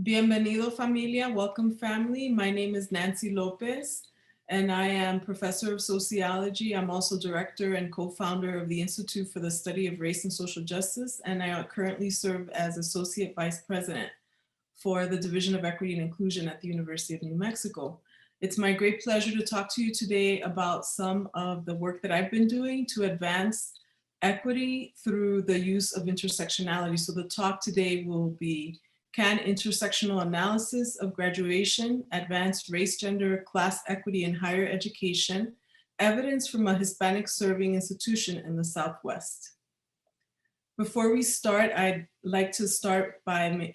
Bienvenido familia, welcome family. My name is Nancy Lopez and I am professor of sociology. I'm also director and co-founder of the Institute for the Study of Race and Social Justice, and I currently serve as associate vice president for the Division of Equity and Inclusion at the University of New Mexico. It's my great pleasure to talk to you today about some of the work that I've been doing to advance equity through the use of intersectionality. So the talk today will be, can intersectional analysis of graduation advance race, gender, class equity in higher education, evidence from a Hispanic serving institution in the Southwest? Before we start, I'd like to start by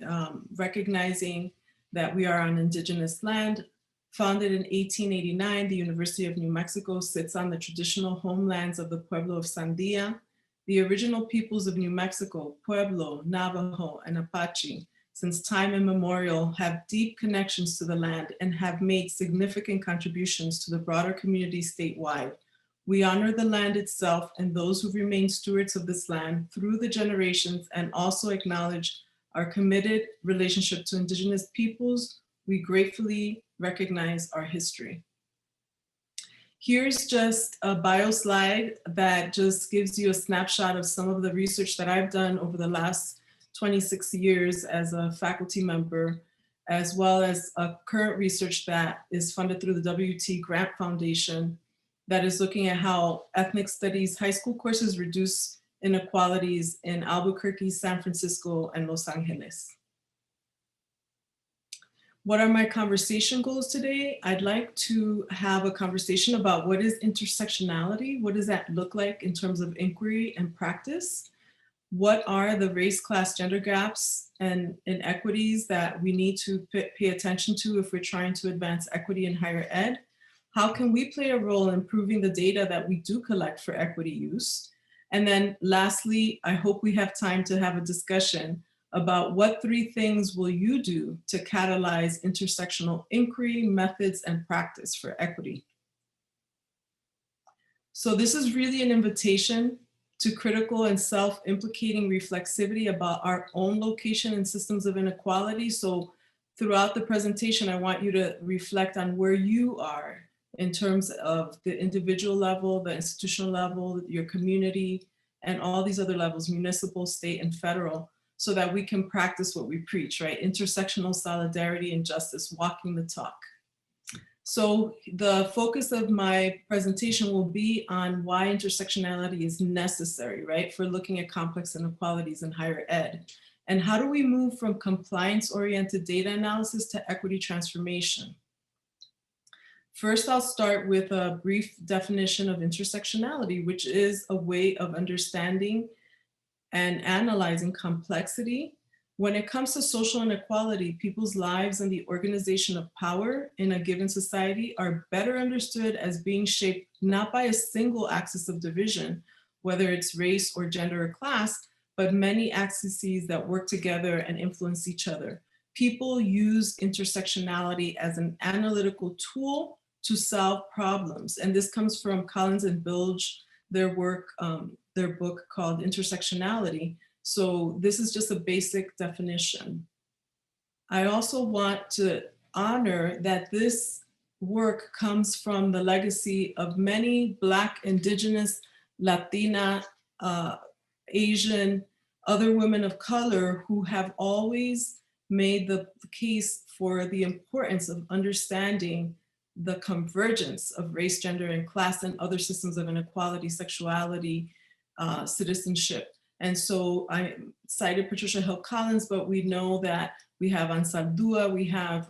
recognizing that we are on indigenous land. Founded in 1889, the University of New Mexico sits on the traditional homelands of the Pueblo of Sandia. The original peoples of New Mexico, Pueblo, Navajo, and Apache, since time immemorial, have deep connections to the land and have made significant contributions to the broader community statewide. We honor the land itself and those who remain stewards of this land through the generations, and also acknowledge our committed relationship to indigenous peoples. We gratefully recognize our history. Here's just a bio slide that just gives you a snapshot of some of the research that I've done over the last 26 years as a faculty member, as well as a current research that is funded through the WT Grant Foundation that is looking at how ethnic studies high school courses reduce inequalities in Albuquerque, San Francisco, and Los Angeles. What are my conversation goals today? I'd like to have a conversation about what is intersectionality? What does that look like in terms of inquiry and practice? What are the race, class, gender gaps and inequities that we need to pay attention to if we're trying to advance equity in higher ed? How can we play a role in improving the data that we do collect for equity use? And then lastly, I hope we have time to have a discussion about what 3 things will you do to catalyze intersectional inquiry, methods, and practice for equity. So this is really an invitation to critical and self-implicating reflexivity about our own location and systems of inequality. So throughout the presentation, I want you to reflect on where you are in terms of the individual level, the institutional level, your community, and all these other levels, municipal, state, and federal, so that we can practice what we preach, right? Intersectional solidarity and justice, walking the talk. So the focus of my presentation will be on why intersectionality is necessary, right? For looking at complex inequalities in higher ed. And how do we move from compliance-oriented data analysis to equity transformation? First, I'll start with a brief definition of intersectionality, which is a way of understanding and analyzing complexity. When it comes to social inequality, people's lives and the organization of power in a given society are better understood as being shaped not by a single axis of division, whether it's race or gender or class, but many axes that work together and influence each other. People use intersectionality as an analytical tool to solve problems. And this comes from Collins and Bilge, their work, their book called Intersectionality. So this is just a basic definition. I also want to honor that this work comes from the legacy of many Black, Indigenous, Latina, Asian, other women of color who have always made the case for the importance of understanding the convergence of race, gender, and class and other systems of inequality, sexuality, citizenship. And so I cited Patricia Hill Collins, but we know that we have Ansaldúa, we have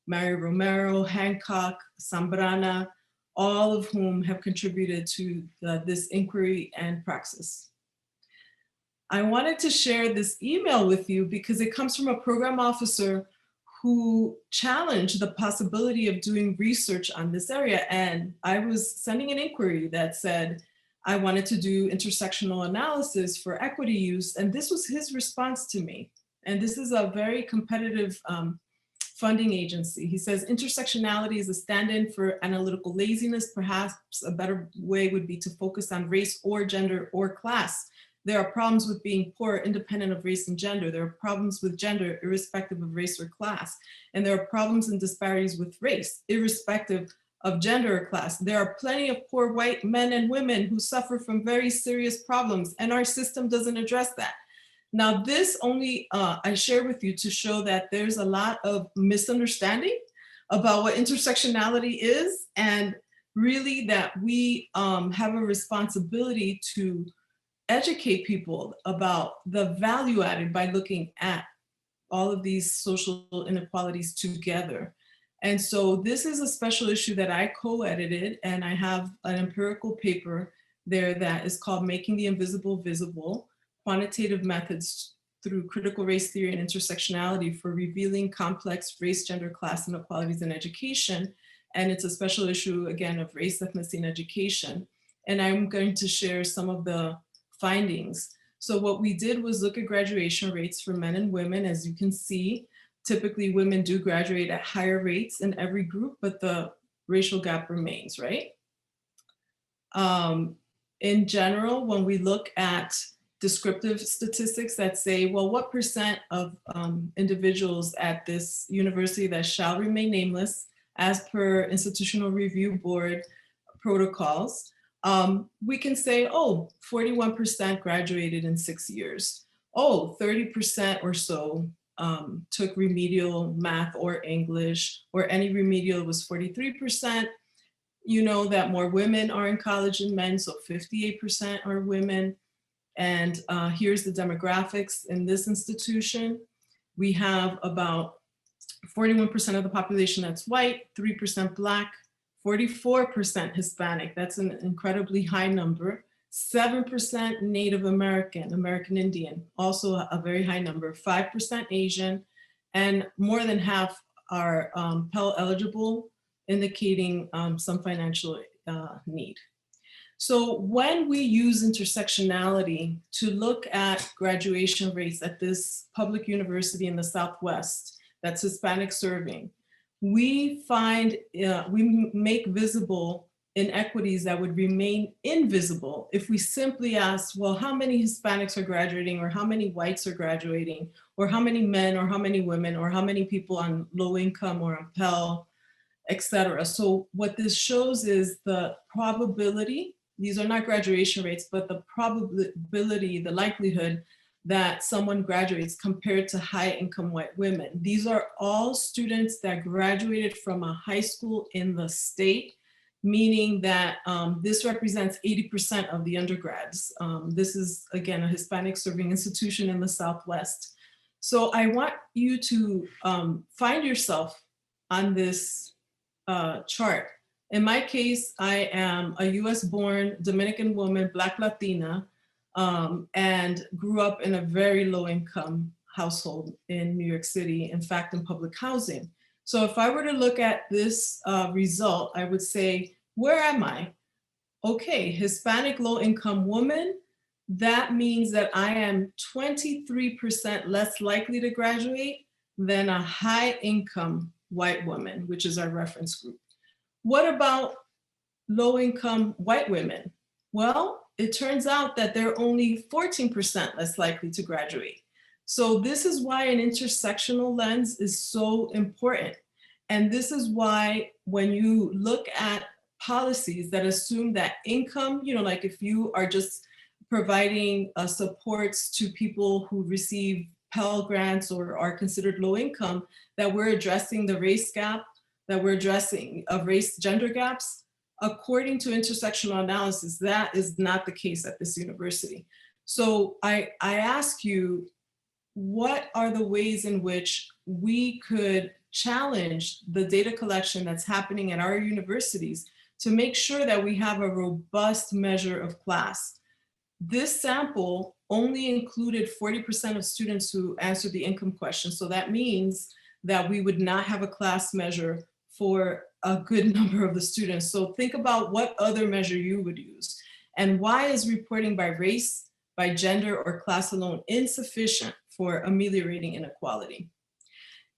Mario Romero, Hancock, Zambrana, all of whom have contributed to this inquiry and praxis. I wanted to share this email with you because it comes from a program officer who challenged the possibility of doing research on this area. And I was sending an inquiry that said, I wanted to do intersectional analysis for equity use. And this was his response to me. And this is a very competitive funding agency. He says, intersectionality is a stand-in for analytical laziness. Perhaps a better way would be to focus on race or gender or class There are problems with being poor independent of race and gender. There are problems with gender irrespective of race or class. And there are problems and disparities with race irrespective of gender or class. There are plenty of poor white men and women who suffer from very serious problems, and our system doesn't address that. Now, this only I share with you to show that there's a lot of misunderstanding about what intersectionality is, and really that we have a responsibility to educate people about the value added by looking at all of these social inequalities together. And so this is a special issue that I co-edited, and I have an empirical paper there that is called Making the Invisible Visible, Quantitative Methods through Critical Race Theory and Intersectionality for Revealing Complex Race, Gender, Class Inequalities in Education. And it's a special issue, again, of race, ethnicity, and education. And I'm going to share some of the findings. So what we did was look at graduation rates for men and women. As you can see, typically women do graduate at higher rates in every group, but the racial gap remains, right? In general, when we look at descriptive statistics that say, well, what percent of individuals at this university that shall remain nameless as per Institutional Review Board protocols, we can say, oh, 41% graduated in 6 years. Oh, 30% or so took remedial math or English, or any remedial was 43%. You know that more women are in college than men, so 58% are women. And here's the demographics in this institution. We have about 41% of the population that's white, 3% Black, 44% Hispanic, that's an incredibly high number, 7% Native American, American Indian, also a very high number, 5% Asian, and more than half are Pell eligible, indicating some financial need. So when we use intersectionality to look at graduation rates at this public university in the Southwest that's Hispanic serving, we find, we make visible inequities that would remain invisible if we simply ask, well, how many Hispanics are graduating, or how many whites are graduating, or how many men, or how many women, or how many people on low income or on Pell, etc. So what this shows is the probability, these are not graduation rates, but the probability, the likelihood that someone graduates compared to high income white women. These are all students that graduated from a high school in the state, meaning that this represents 80% of the undergrads. This is, again, a Hispanic serving institution in the Southwest. So I want you to find yourself on this chart. In my case, I am a US born Dominican woman, Black Latina, and grew up in a very low income household in New York City, in fact, in public housing. So if I were to look at this result, I would say, where am I? Okay, Hispanic low income woman, that means that I am 23% less likely to graduate than a high income white woman, which is our reference group. What about low income white women? Well, it turns out that they're only 14% less likely to graduate. So this is why an intersectional lens is so important. And this is why when you look at policies that assume that income, you know, like if you are just providing supports to people who receive Pell grants or are considered low income, that we're addressing the race gap, that we're addressing race gender gaps. According to intersectional analysis, that is not the case at this university. So I ask you, what are the ways in which we could challenge the data collection that's happening at our universities to make sure that we have a robust measure of class? This sample only included 40% of students who answered the income question. So that means that we would not have a class measure for a good number of the students. So think about what other measure you would use. And why is reporting by race, by gender, or class alone insufficient for ameliorating inequality?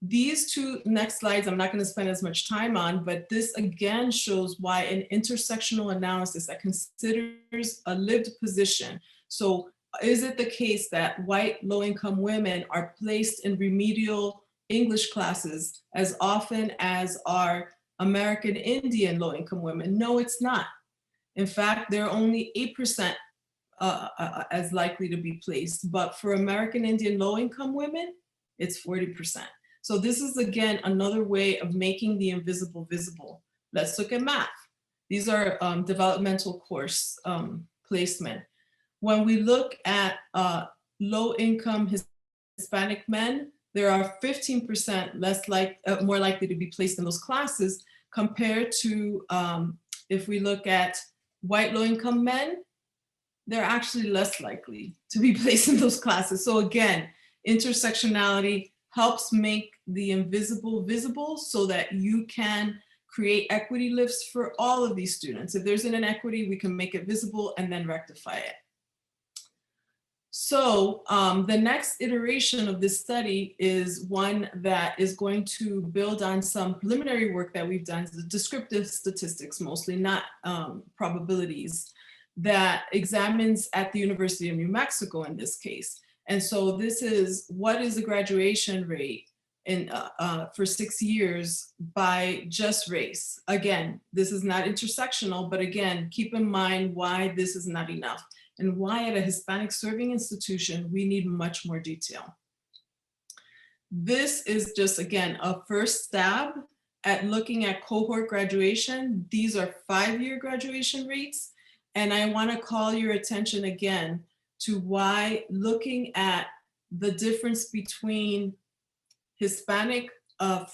These two next slides, I'm not going to spend as much time on, but this again shows why an intersectional analysis that considers a lived position. So is it the case that white low-income women are placed in remedial English classes as often as are American Indian low-income women? No, it's not. In fact, they're only 8% as likely to be placed, but for American Indian low-income women, it's 40%. So this is, again, another way of making the invisible visible. Let's look at math. These are developmental course placement. When we look at low-income Hispanic men, there are 15% more likely to be placed in those classes compared to if we look at white low-income men, they're actually less likely to be placed in those classes. So again, intersectionality helps make the invisible visible so that you can create equity lifts for all of these students. If there's an inequity, we can make it visible and then rectify it. So the next iteration of this study is one that is going to build on some preliminary work that we've done, descriptive statistics mostly, not probabilities, that examines at the University of New Mexico in this case. And so this is, what is the graduation rate in, for 6 years by just race? Again, this is not intersectional, but again, keep in mind why this is not enough and why at a Hispanic serving institution, we need much more detail. This is just, again, a first stab at looking at cohort graduation. These are 5-year graduation rates. And I want to call your attention again to why looking at the difference between Hispanic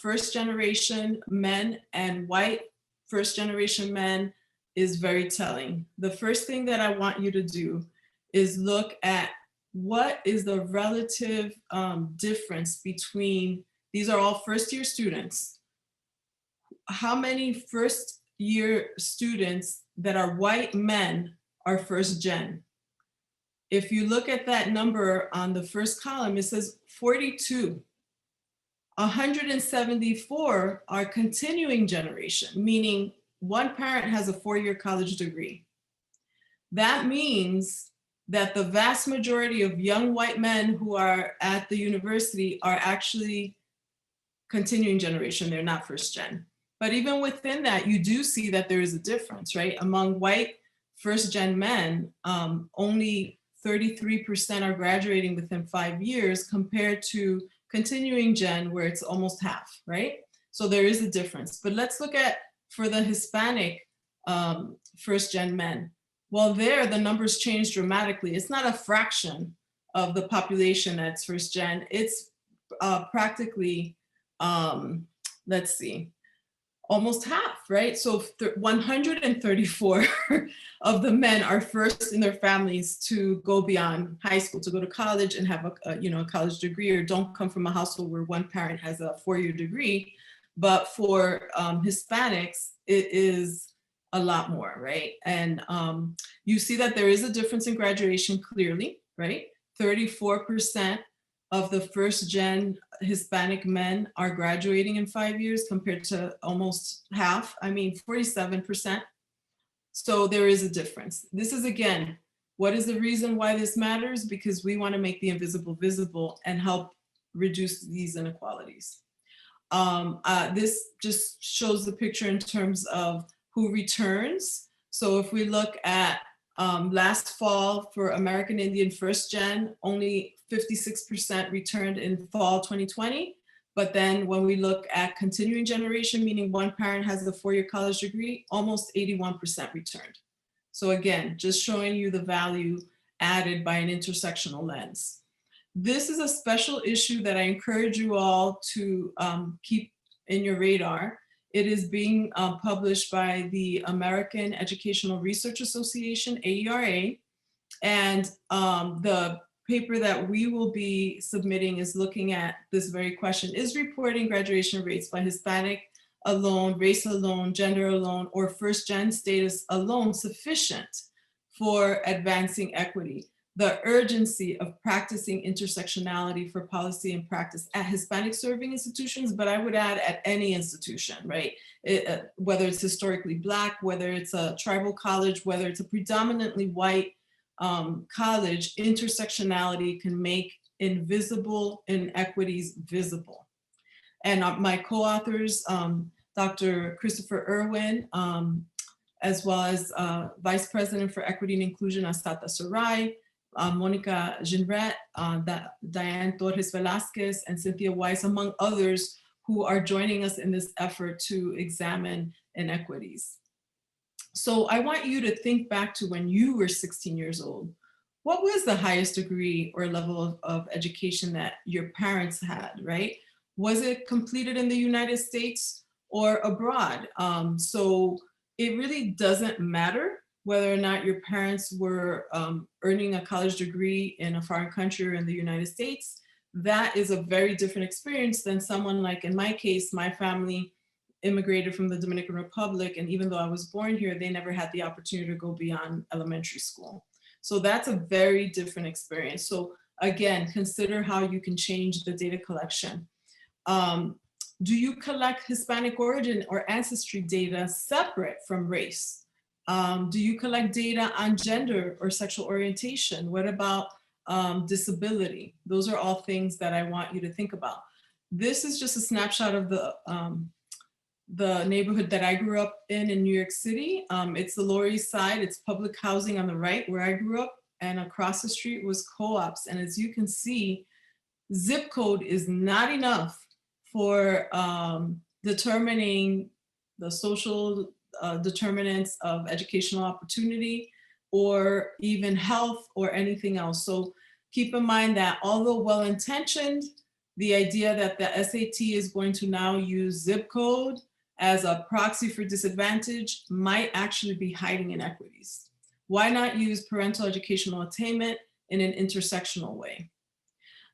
first generation men and white first generation men is very telling. The first thing that I want you to do is look at what is the relative difference between, these are all first year students. How many first year students that are white men are first gen? If you look at that number on the first column, it says 42. 174 are continuing generation, meaning one parent has a 4-year college degree. That means that the vast majority of young white men who are at the university are actually continuing generation, they're not first gen. But even within that, you do see that there is a difference, right? Among white first gen men, only 33% are graduating within 5 years compared to continuing gen where it's almost half, right? So there is a difference. But let's look at, for the Hispanic first gen men. Well, there the numbers change dramatically. It's not a fraction of the population that's first gen. It's practically, let's see, almost half, right? So 134 of the men are first in their families to go beyond high school, to go to college and have a college degree, or don't come from a household where one parent has a 4-year degree. But for Hispanics, it is a lot more, right? And you see that there is a difference in graduation clearly, right? 34% of the first gen Hispanic men are graduating in 5 years compared to almost half, 47%. So there is a difference. This is, again, what is the reason why this matters? Because we want to make the invisible visible and help reduce these inequalities. This just shows the picture in terms of who returns. So if we look at last fall for American Indian first gen, only 56% returned in fall 2020. But then when we look at continuing generation, meaning one parent has a 4-year college degree, almost 81% returned. So again, just showing you the value added by an intersectional lens. This is a special issue that I encourage you all to keep in your radar. It is being published by the American Educational Research Association, AERA, and the paper that we will be submitting is looking at this very question: is reporting graduation rates by Hispanic alone, race alone, gender alone, or first gen status alone sufficient for advancing equity? The urgency of practicing intersectionality for policy and practice at Hispanic serving institutions, but I would add at any institution, right? Whether it's historically Black, whether it's a tribal college, whether it's a predominantly white college, intersectionality can make invisible inequities visible. And my co-authors, Dr. Christopher Irwin, as well as Vice President for Equity and Inclusion, Astata Sarai, Monica Ginret, Diane Torres Velasquez, and Cynthia Weiss, among others, who are joining us in this effort to examine inequities. So I want you to think back to when you were 16 years old. What was the highest degree or level of education that your parents had, right? Was it completed in the United States or abroad? So it really doesn't matter whether or not your parents were earning a college degree in a foreign country or in the United States. That is a very different experience than someone like, in my case, my family immigrated from the Dominican Republic, and even though I was born here, they never had the opportunity to go beyond elementary school. So that's a very different experience. So again, consider how you can change the data collection. Do you collect Hispanic origin or ancestry data separate from race? Do you collect data on gender or sexual orientation? What about disability? Those are all things that I want you to think about. This is just a snapshot of the neighborhood that I grew up in New York City. It's the Lower East Side. It's public housing on the right where I grew up, and across the street was co-ops. And as you can see, zip code is not enough for determining the social determinants of educational opportunity or even health or anything else. So keep in mind that although well-intentioned, the idea that the SAT is going to now use zip code as a proxy for disadvantage might actually be hiding inequities. Why not use parental educational attainment in an intersectional way?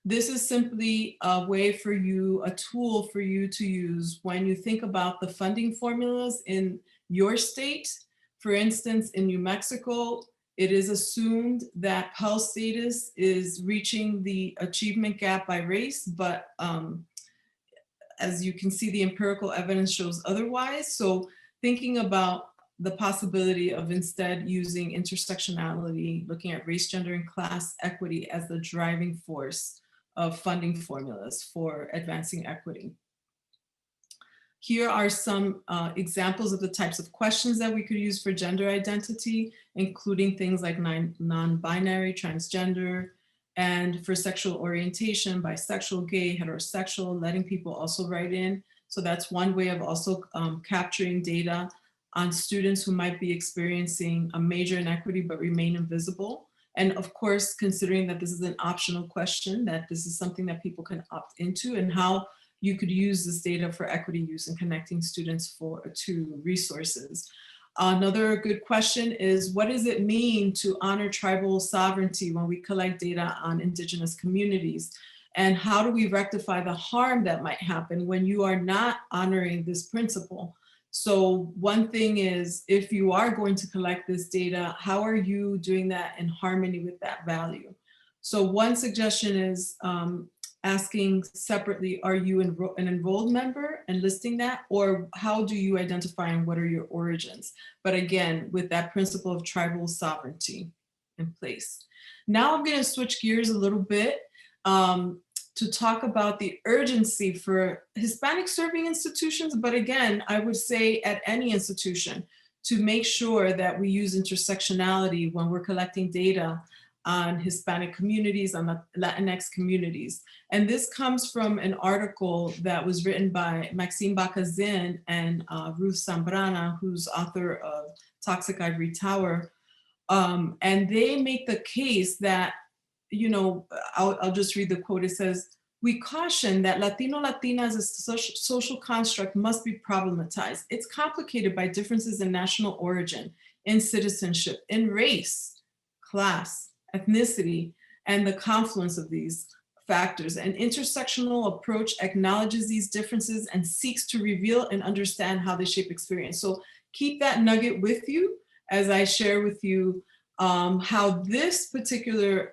This is simply a way for you, a tool for you to use when you think about the funding formulas in your state. For instance, in New Mexico, it is assumed that Pell status is reaching the achievement gap by race, but as you can see, the empirical evidence shows otherwise. So thinking about the possibility of instead using intersectionality, looking at race, gender, and class equity as the driving force of funding formulas for advancing equity. Here are some examples of the types of questions that we could use for gender identity, including things like non-binary, transgender, and for sexual orientation, bisexual, gay, heterosexual, letting people also write in. So that's one way of also capturing data on students who might be experiencing a major inequity but remain invisible. And of course, considering that this is an optional question, that this is something that people can opt into, and how you could use this data for equity use and connecting students to resources. Another good question is, what does it mean to honor tribal sovereignty when we collect data on indigenous communities? And how do we rectify the harm that might happen when you are not honoring this principle? So one thing is, if you are going to collect this data, how are you doing that in harmony with that value? So one suggestion is asking separately, are you an enrolled member and listing that? Or how do you identify and what are your origins? But again, with that principle of tribal sovereignty in place. Now I'm going to switch gears a little bit to talk about the urgency for Hispanic serving institutions, but again, I would say at any institution, to make sure that we use intersectionality when we're collecting data on Hispanic communities, on the Latinx communities. And this comes from an article that was written by Maxime Bacazin and Ruth Zambrana, who's author of Toxic Ivory Tower. And they make the case that, you know, I'll just read the quote. It says, "We caution that Latino-Latina as a social construct must be problematized. It's complicated by differences in national origin, in citizenship, in race, class, ethnicity, and the confluence of these factors. An intersectional approach acknowledges these differences and seeks to reveal and understand how they shape experience." So keep that nugget with you as I share with you how this particular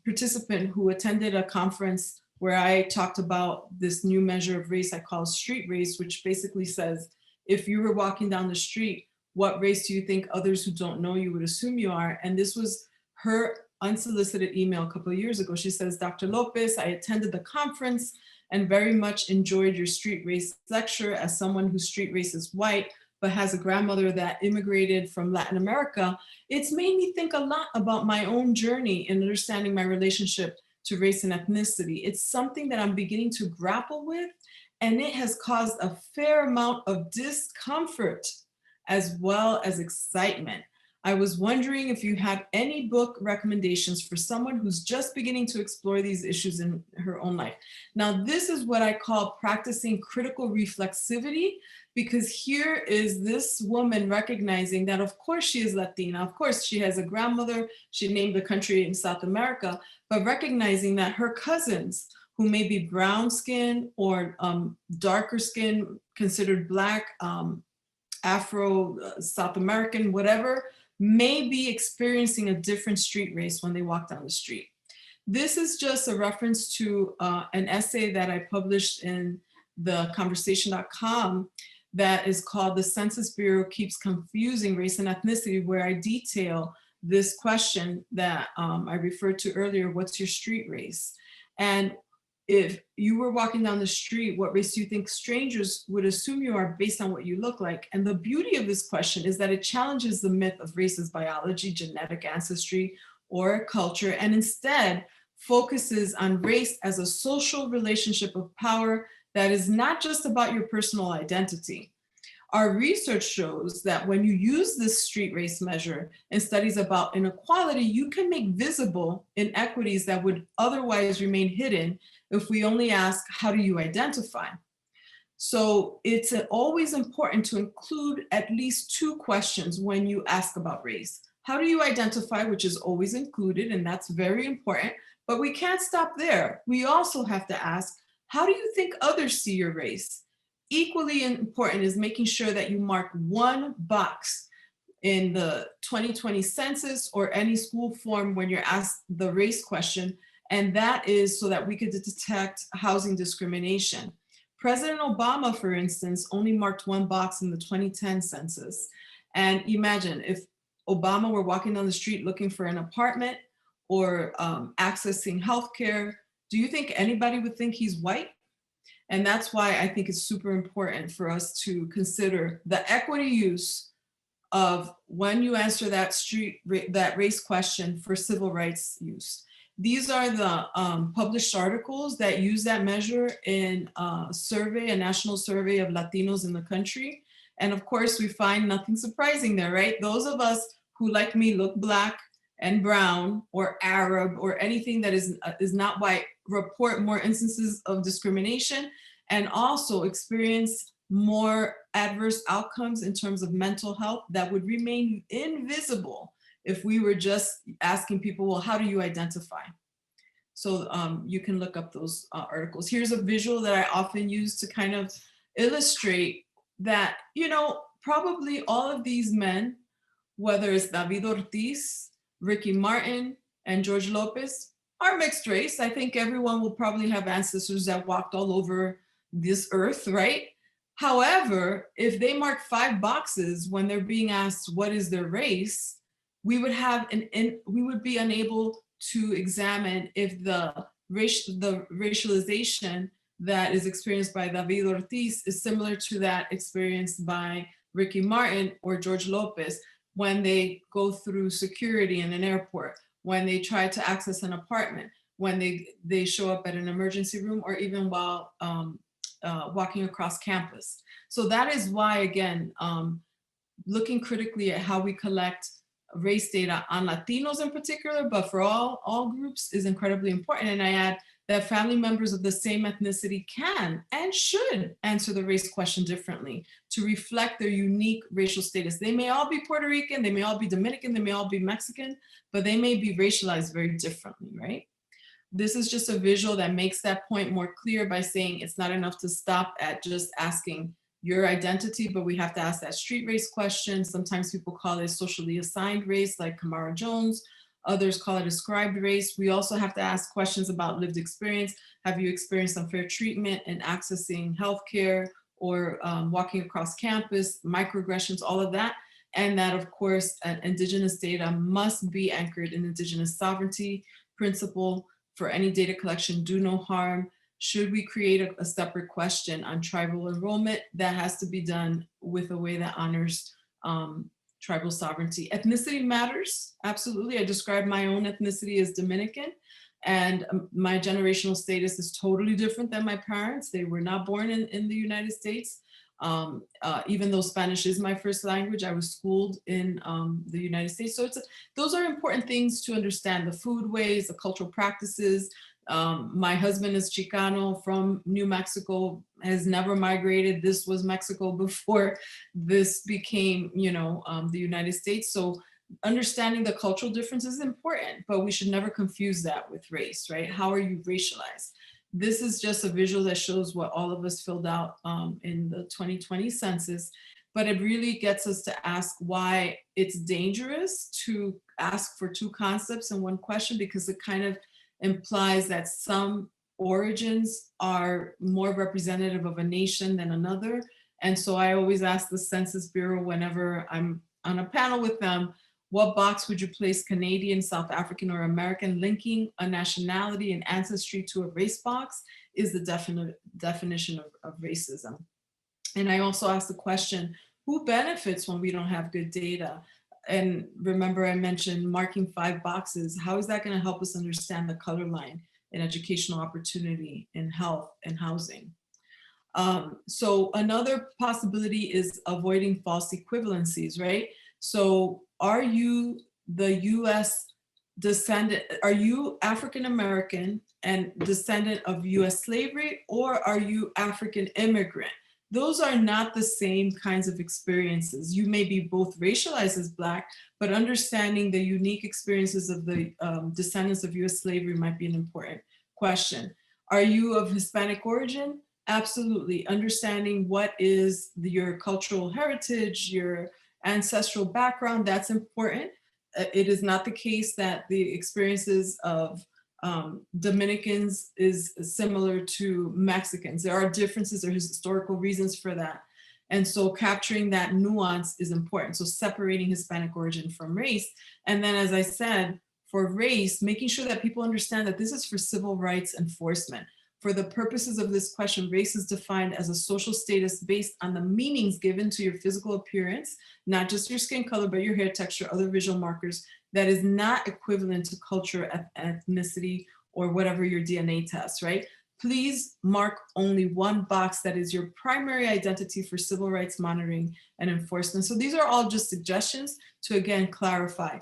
participant who attended a conference where I talked about this new measure of race I call street race, which basically says, if you were walking down the street, what race do you think others who don't know you would assume you are? And this was her unsolicited email a couple of years ago. She says, Dr. Lopez, I attended the conference and very much enjoyed your street race lecture. As someone whose street race is white, but has a grandmother that immigrated from Latin America, it's made me think a lot about my own journey in understanding my relationship to race and ethnicity. It's something that I'm beginning to grapple with, and it has caused a fair amount of discomfort as well as excitement. I was wondering if you have any book recommendations for someone who's just beginning to explore these issues in her own life. Now, this is what I call practicing critical reflexivity, because here is this woman recognizing that, of course, she is Latina. Of course, she has a grandmother. She named the country in South America, but recognizing that her cousins, who may be brown skin or darker skin, considered Black, Afro, South American, whatever, may be experiencing a different street race when they walk down the street. This is just a reference to an essay that I published in the conversation.com that is called The Census Bureau Keeps Confusing Race and Ethnicity, where I detail this question that I referred to earlier, what's your street race? And if you were walking down the street, what race do you think strangers would assume you are based on what you look like? And the beauty of this question is that it challenges the myth of race as biology, genetic ancestry, or culture, and instead focuses on race as a social relationship of power that is not just about your personal identity. Our research shows that when you use this street race measure in studies about inequality, you can make visible inequities that would otherwise remain hidden if we only ask, how do you identify? So it's always important to include at least two questions when you ask about race. How do you identify, which is always included, and that's very important, but we can't stop there. We also have to ask, how do you think others see your race? Equally important is making sure that you mark one box in the 2020 census or any school form when you're asked the race question, and that is so that we could detect housing discrimination. President Obama, for instance, only marked one box in the 2010 census. And imagine if Obama were walking down the street looking for an apartment or accessing healthcare, do you think anybody would think he's white? And that's why I think it's super important for us to consider the equity use of when you answer that race question for civil rights use. These are the published articles that use that measure in a national survey of Latinos in the country. And of course, we find nothing surprising there, right? Those of us who, like me, look Black and brown or Arab or anything that is not white report more instances of discrimination and also experience more adverse outcomes in terms of mental health that would remain invisible if we were just asking people, well, how do you identify? So you can look up those articles. Here's a visual that I often use to kind of illustrate that, probably all of these men, whether it's David Ortiz, Ricky Martin, and George Lopez, are mixed race. I think everyone will probably have ancestors that walked all over this earth, right? However, if they mark 5 boxes when they're being asked what is their race, we would be unable to examine if the racialization that is experienced by David Ortiz is similar to that experienced by Ricky Martin or George Lopez when they go through security in an airport, when they try to access an apartment, when they show up at an emergency room, or even while walking across campus. So that is why, again, looking critically at how we collect race data on Latinos in particular, but for all groups is incredibly important. And I add that family members of the same ethnicity can and should answer the race question differently to reflect their unique racial status. They may all be Puerto Rican, they may all be Dominican, they may all be Mexican, but they may be racialized very differently, right? This is just a visual that makes that point more clear by saying it's not enough to stop at just asking your identity, but we have to ask that street race question. Sometimes people call it socially assigned race, like Kamara Jones. Others call it ascribed race. We also have to ask questions about lived experience. Have you experienced unfair treatment in accessing healthcare or walking across campus, microaggressions, all of that? and that, of course, indigenous data must be anchored in indigenous sovereignty principle. For any data collection, do no harm. Should we create a separate question on tribal enrollment? That has to be done with a way that honors tribal sovereignty. Ethnicity matters, absolutely. I describe my own ethnicity as Dominican, and my generational status is totally different than my parents. They were not born in the United States. Even though Spanish is my first language, I was schooled in the United States. So those are important things to understand: the foodways, the cultural practices. My husband is Chicano from New Mexico, has never migrated. This was Mexico before this became, the United States. So understanding the cultural differences is important, but we should never confuse that with race, right? How are you racialized? This is just a visual that shows what all of us filled out in the 2020 census, but it really gets us to ask why it's dangerous to ask for two concepts in one question, because it kind of implies that some origins are more representative of a nation than another. And so I always ask the Census Bureau whenever I'm on a panel with them, what box would you place Canadian, South African, or American? Linking a nationality and ancestry to a race box is the definition of racism. And I also ask the question, who benefits when we don't have good data? And remember, I mentioned marking 5 boxes. How is that going to help us understand the color line in educational opportunity, in health, and housing? So another possibility is avoiding false equivalencies, right? So are you the US descendant, are you African American and descendant of US slavery, or are you African immigrant? Those are not the same kinds of experiences. You may be both racialized as Black, but understanding the unique experiences of the descendants of US slavery might be an important question. Are you of Hispanic origin? Absolutely. Understanding what is your cultural heritage, your ancestral background, that's important. It is not the case that the experiences of Dominicans is similar to Mexicans. There are differences, there are historical reasons for that. And so capturing that nuance is important. So separating Hispanic origin from race. And then, as I said, for race, making sure that people understand that this is for civil rights enforcement. For the purposes of this question, race is defined as a social status based on the meanings given to your physical appearance, not just your skin color, but your hair texture, other visual markers, that is not equivalent to culture, ethnicity, or whatever your DNA test, right? Please mark only one box that is your primary identity for civil rights monitoring and enforcement. So these are all just suggestions to, again, clarify.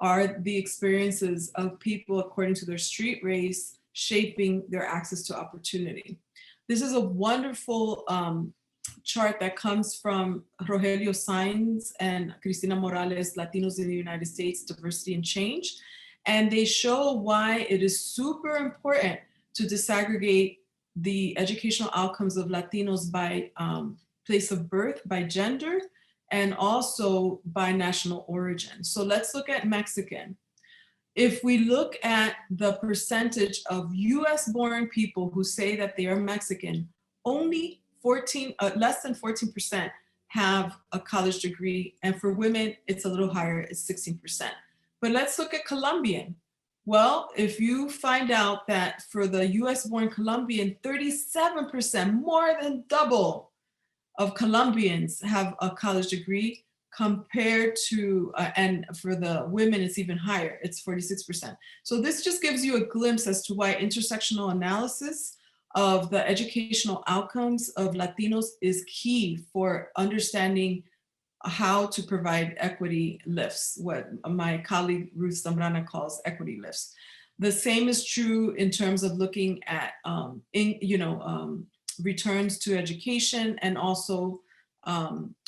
Are the experiences of people according to their street race shaping their access to opportunity? This is a wonderful chart that comes from Rogelio Sainz and Cristina Morales, Latinos in the United States, Diversity and Change. And they show why it is super important to disaggregate the educational outcomes of Latinos by place of birth, by gender, and also by national origin. So let's look at Mexican. If we look at the percentage of US born people who say that they are Mexican, only less than 14% have a college degree. And for women, it's a little higher, it's 16%. But let's look at Colombian. Well, if you find out that for the US born Colombian, 37%, more than double of Colombians have a college degree, compared to, and for the women, it's even higher, it's 46%. So this just gives you a glimpse as to why intersectional analysis of the educational outcomes of Latinos is key for understanding how to provide equity lifts, what my colleague Ruth Zambrana calls equity lifts. The same is true in terms of looking at returns to education and also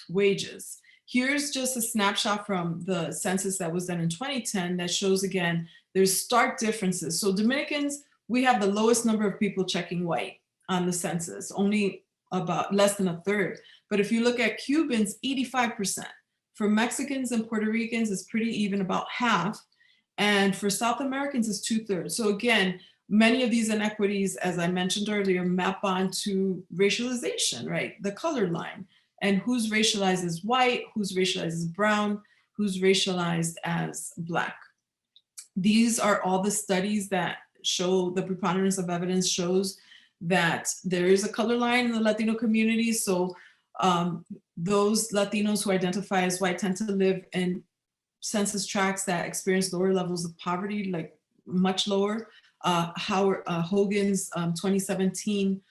wages. Here's just a snapshot from the census that was done in 2010 that shows, again, there's stark differences. So Dominicans, we have the lowest number of people checking white on the census, only about less than a third. But if you look at Cubans, 85%. For Mexicans and Puerto Ricans, it's pretty even, about half. And for South Americans, it's 2/3. So again, many of these inequities, as I mentioned earlier, map onto racialization, right? The color line. and who's racialized as white, who's racialized as brown, who's racialized as Black. These are all the studies that show, the preponderance of evidence shows that there is a color line in the Latino community. So those Latinos who identify as white tend to live in census tracts that experience lower levels of poverty, like much lower. Hogan's 2017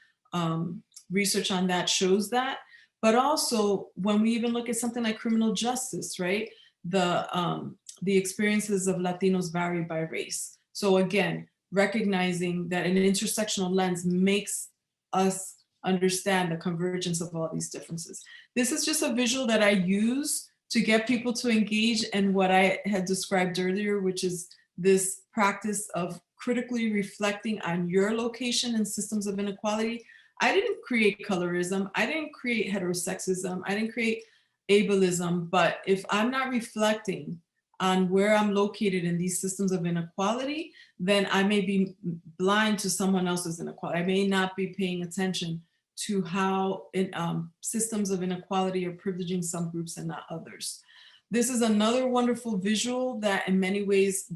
research on that shows that. But also, when we even look at something like criminal justice, right? The experiences of Latinos vary by race. So again, recognizing that an intersectional lens makes us understand the convergence of all these differences. This is just a visual that I use to get people to engage in what I had described earlier, which is this practice of critically reflecting on your location and systems of inequality. I didn't create colorism. I didn't create heterosexism. I didn't create ableism. But if I'm not reflecting on where I'm located in these systems of inequality, then I may be blind to someone else's inequality. I may not be paying attention to how systems of inequality are privileging some groups and not others. This is another wonderful visual that in many ways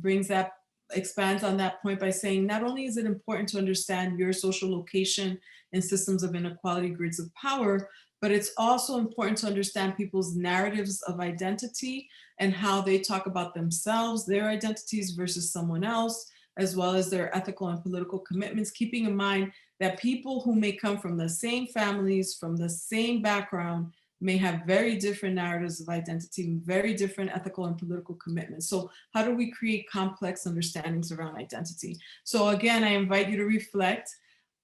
expands on that point by saying, not only is it important to understand your social location in systems of inequality, grids of power, but it's also important to understand people's narratives of identity and how they talk about themselves, their identities versus someone else, as well as their ethical and political commitments, keeping in mind that people who may come from the same families, from the same background, may have very different narratives of identity, very different ethical and political commitments. So how do we create complex understandings around identity? So again, I invite you to reflect,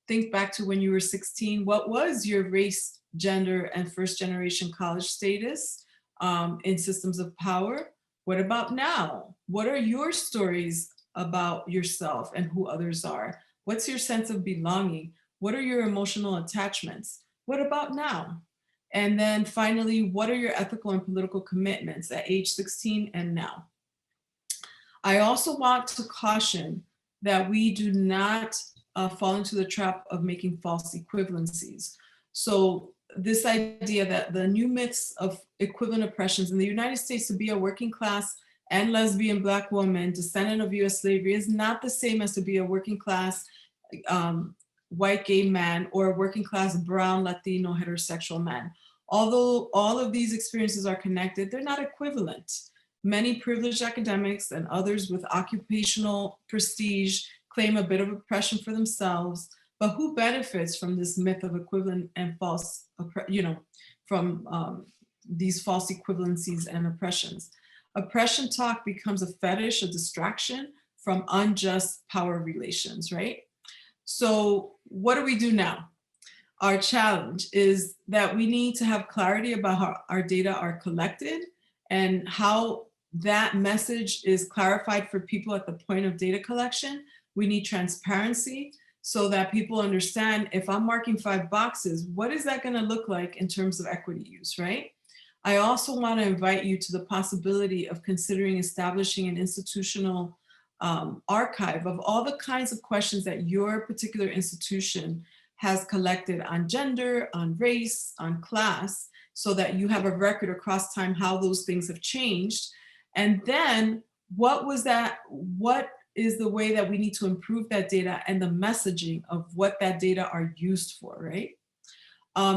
think back to when you were 16, what was your race, gender, and first generation college status in systems of power? What about now? What are your stories about yourself and who others are? What's your sense of belonging? What are your emotional attachments? What about now? And then finally, what are your ethical and political commitments at age 16 and now? I also want to caution that we do not fall into the trap of making false equivalencies. So this idea that the new myths of equivalent oppressions in the United States, to be a working class and lesbian Black woman, descendant of US slavery, is not the same as to be a working class white gay man or a working class brown Latino heterosexual man. Although all of these experiences are connected, they're not equivalent. Many privileged academics and others with occupational prestige claim a bit of oppression for themselves, but who benefits from this myth of equivalent and false, from these false equivalencies and oppressions? Oppression talk becomes a fetish, a distraction from unjust power relations, right? So what do we do now? Our challenge is that we need to have clarity about how our data are collected and how that message is clarified for people at the point of data collection. We need transparency so that people understand, if I'm marking 5 boxes, what is that going to look like in terms of equity use, right? I also want to invite you to the possibility of considering establishing an institutional archive of all the kinds of questions that your particular institution has collected on gender, on race, on class, so that you have a record across time how those things have changed. And then what is the way that we need to improve that data and the messaging of what that data are used for, right?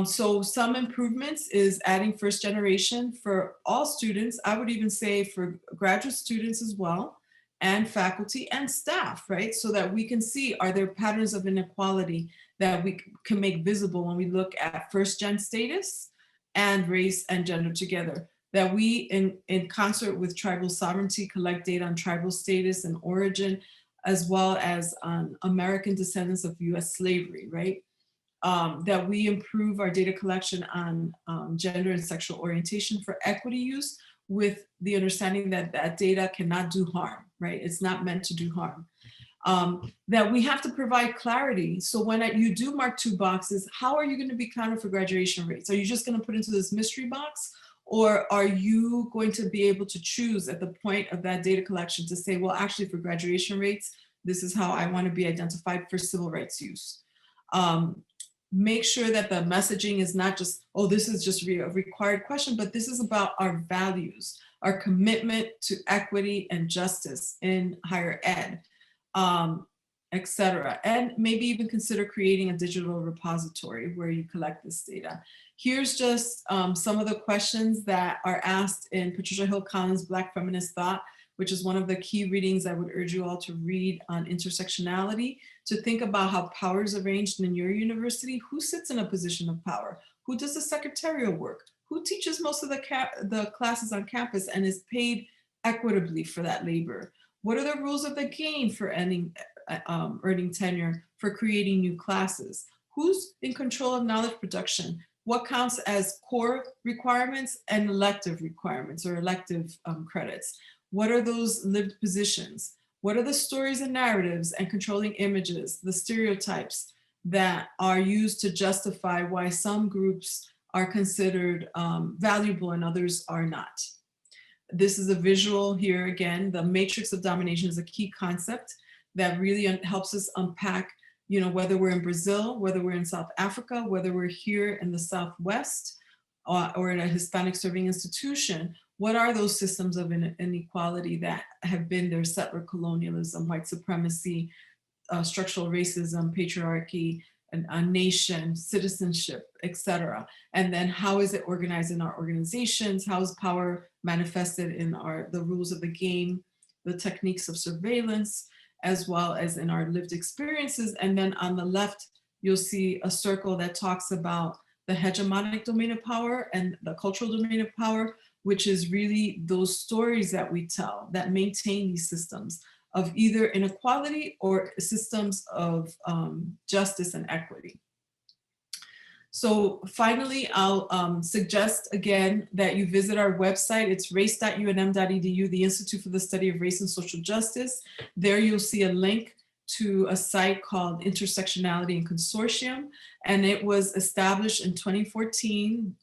So some improvements is adding first generation for all students. I would even say for graduate students as well, and faculty and staff, right? So that we can see, are there patterns of inequality that we can make visible when we look at first gen status and race and gender together? That we, in concert with tribal sovereignty, collect data on tribal status and origin, as well as on American descendants of US slavery, right? That we improve our data collection on gender and sexual orientation for equity use, with the understanding that that data cannot do harm, right? It's not meant to do harm. That we have to provide clarity. So when you do mark 2 boxes, how are you going to be counted for graduation rates? Are you just going to put into this mystery box? Or are you going to be able to choose at the point of that data collection to say, well, actually for graduation rates, this is how I want to be identified for civil rights use. make sure that the messaging is not just, oh, this is just a required question, but this is about our values, our commitment to equity and justice in higher ed, etc. And maybe even consider creating a digital repository where you collect this data. Here's just some of the questions that are asked in Patricia Hill Collins' Black Feminist Thought, which is one of the key readings I would urge you all to read on intersectionality, to think about how power is arranged in your university. Who sits in a position of power? Who does the secretarial work? Who teaches most of the classes on campus and is paid equitably for that labor? What are the rules of the game for earning tenure, for creating new classes? Who's in control of knowledge production? What counts as core requirements and elective requirements or elective credits? What are those lived positions? What are the stories and narratives and controlling images, the stereotypes that are used to justify why some groups are considered valuable and others are not? This is a visual here again. The matrix of domination is a key concept that really helps us unpack, whether we're in Brazil, whether we're in South Africa, whether we're here in the Southwest or in a Hispanic serving institution. What are those systems of inequality that have been there? Settler colonialism, white supremacy, structural racism, patriarchy, a nation, citizenship, etc. And then how is it organized in our organizations? How is power manifested in the rules of the game, the techniques of surveillance, as well as in our lived experiences? And then on the left, you'll see a circle that talks about the hegemonic domain of power and the cultural domain of power, which is really those stories that we tell that maintain these systems of either inequality or systems of justice and equity. So finally, I'll suggest again that you visit our website. It's race.unm.edu, the Institute for the Study of Race and Social Justice. There you'll see a link to a site called Intersectionality and Consortium, and it was established in 2014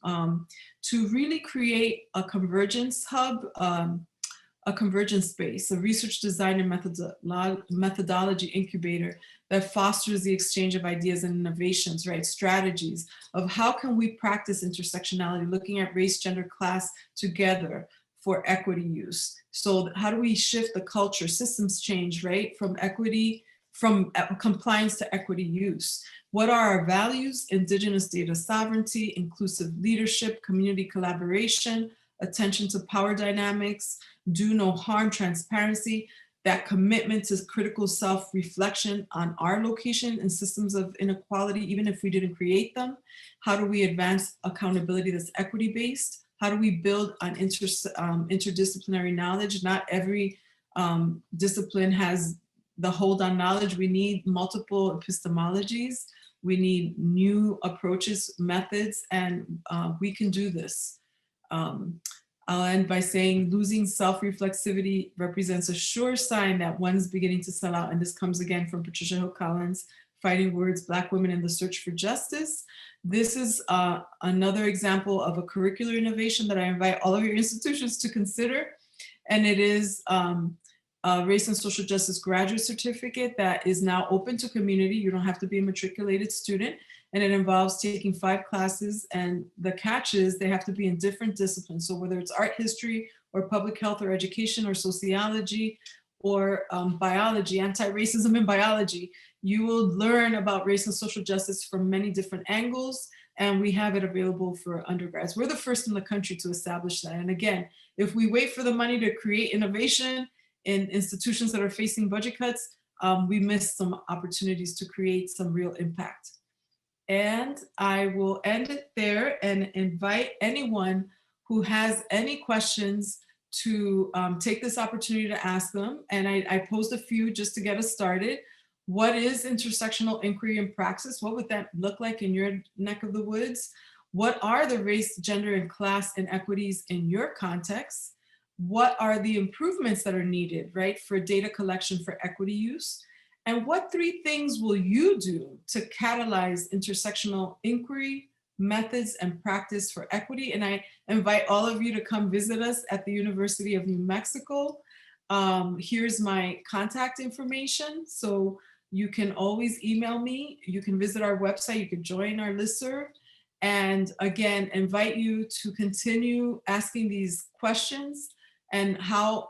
to really create a convergence hub, a convergence space, a research design and methodology incubator that fosters the exchange of ideas and innovations, right? Strategies of how can we practice intersectionality, looking at race, gender, class together for equity use. So how do we shift the culture, systems change, right? From equity, from compliance to equity use. What are our values? Indigenous data sovereignty, inclusive leadership, community collaboration, attention to power dynamics, do no harm, transparency, that commitment to critical self-reflection on our location and systems of inequality, even if we didn't create them. How do we advance accountability that's equity-based? How do we build on interdisciplinary knowledge? Not every discipline has the hold on knowledge. We need multiple epistemologies. We need new approaches, methods, and we can do this. I'll end by saying losing self-reflexivity represents a sure sign that one's beginning to sell out. And this comes again from Patricia Hill Collins, Fighting Words, Black Women in the Search for Justice. This is another example of a curricular innovation that I invite all of your institutions to consider. And it is a Race and Social Justice graduate certificate that is now open to community. You don't have to be a matriculated student. And it involves taking 5 classes, and the catch is they have to be in different disciplines. So whether it's art history or public health or education or sociology or biology, anti-racism in biology, you will learn about race and social justice from many different angles, and we have it available for undergrads. We're the first in the country to establish that. And again, if we wait for the money to create innovation in institutions that are facing budget cuts, we miss some opportunities to create some real impact. And I will end it there and invite anyone who has any questions to take this opportunity to ask them. And I posed a few just to get us started. What is intersectional inquiry and praxis? What would that look like in your neck of the woods? What are the race, gender, and class inequities in your context? What are the improvements that are needed, right, for data collection for equity use? And what 3 things will you do to catalyze intersectional inquiry, methods, and practice for equity? And I invite all of you to come visit us at the University of New Mexico. Here's my contact information. So You can always email me. You can visit our website. You can join our listserv. And again, invite you to continue asking these questions and how,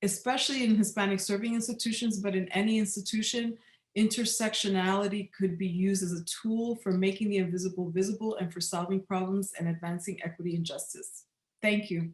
especially in Hispanic serving institutions, but in any institution, intersectionality could be used as a tool for making the invisible visible and for solving problems and advancing equity and justice. Thank you.